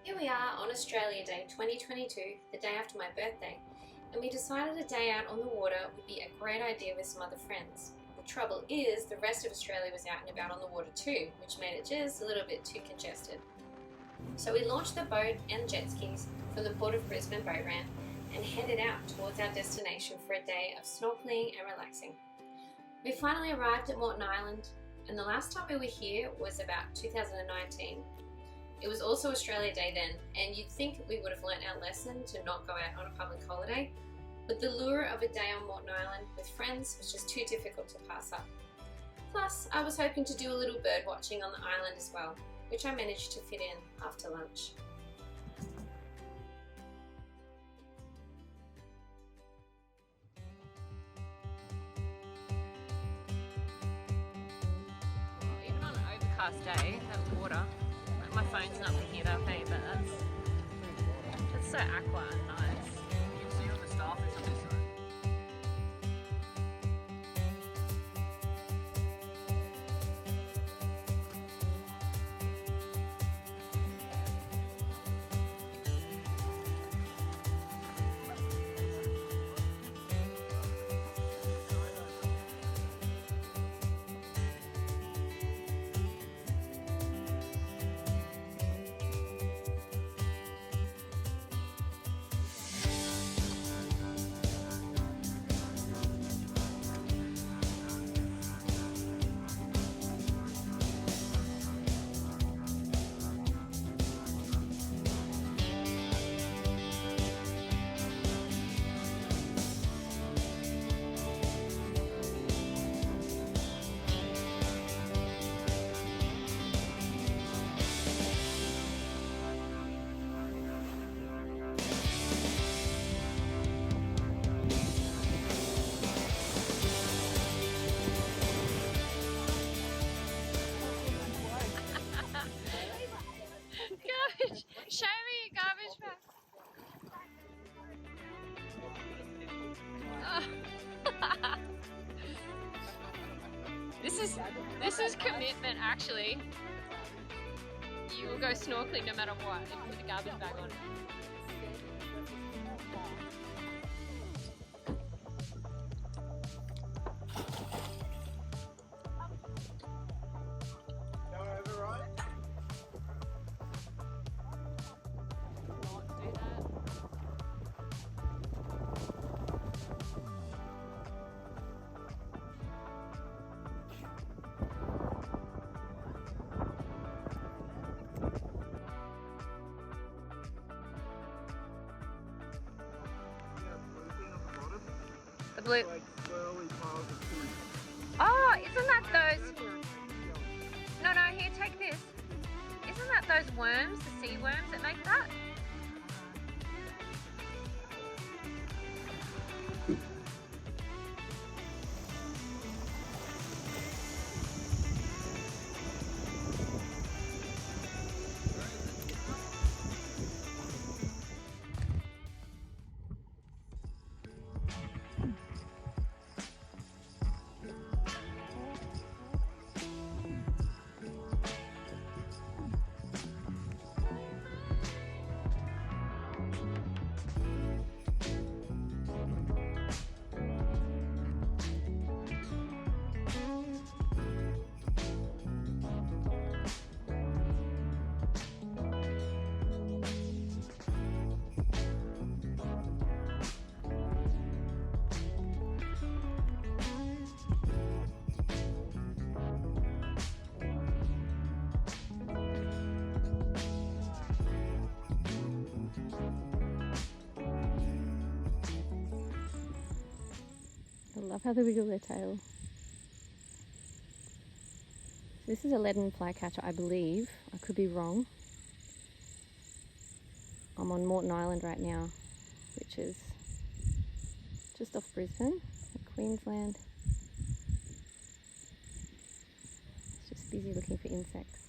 Here we are on Australia Day 2022, the day after my birthday, and we decided a day out on the water would be a great idea with some other friends. The trouble is, the rest of Australia was out and about on the water too, which made it just a little bit too congested. So we launched the boat and jet skis from the Port of Brisbane boat ramp and headed out towards our destination for a day of snorkelling and relaxing. We finally arrived at Moreton Island, and the last time we were here was about 2019. It was also Australia Day then, and you'd think we would have learnt our lesson to not go out on a public holiday, but the lure of a day on Moreton Island with friends was just too difficult to pass up. Plus, I was hoping to do a little bird watching on the island as well, which I managed to fit in after lunch. Even on an overcast day, that water, like my phone's not picking it up, hey, but that's so aqua and nice. You can see all the starfish on this side. Garbage! Show me your garbage bag. Oh. This is commitment, actually. You will go snorkeling no matter what, even with a garbage bag on. The blue. Like swirly piles of food. Oh, isn't that those? No, here, take this. Isn't that those worms, the sea worms that make that? I love how they wiggle their tail. This is a leaden flycatcher, I believe. I could be wrong. I'm on Moreton Island right now, which is just off Brisbane, in Queensland. It's just busy looking for insects.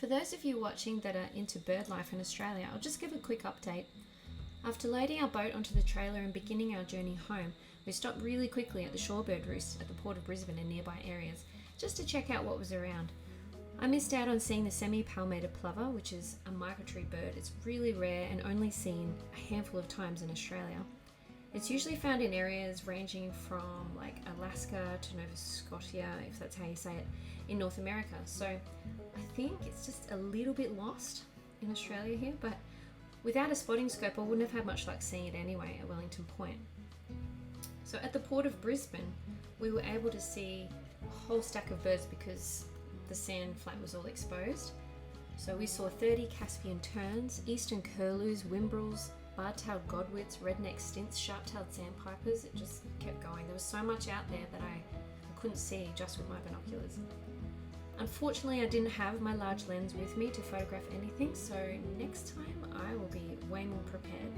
For those of you watching that are into bird life in Australia, I'll just give a quick update. After loading our boat onto the trailer and beginning our journey home, we stopped really quickly at the shorebird roost at the Port of Brisbane and nearby areas, just to check out what was around. I missed out on seeing the semi-palmated plover, which is a migratory bird. It's really rare and only seen a handful of times in Australia. It's usually found in areas ranging from like Alaska to Nova Scotia, if that's how you say it, in North America. So I think it's just a little bit lost in Australia here, but without a spotting scope I wouldn't have had much luck seeing it anyway at Wellington Point. So at the Port of Brisbane we were able to see a whole stack of birds because the sand flat was all exposed. So we saw 30 Caspian terns, eastern curlews, whimbrels, bar-tailed godwits, redneck stints, sharp-tailed sandpipers. It just kept going. There was so much out there that I couldn't see just with my binoculars. Unfortunately, I didn't have my large lens with me to photograph anything, so next time I will be way more prepared.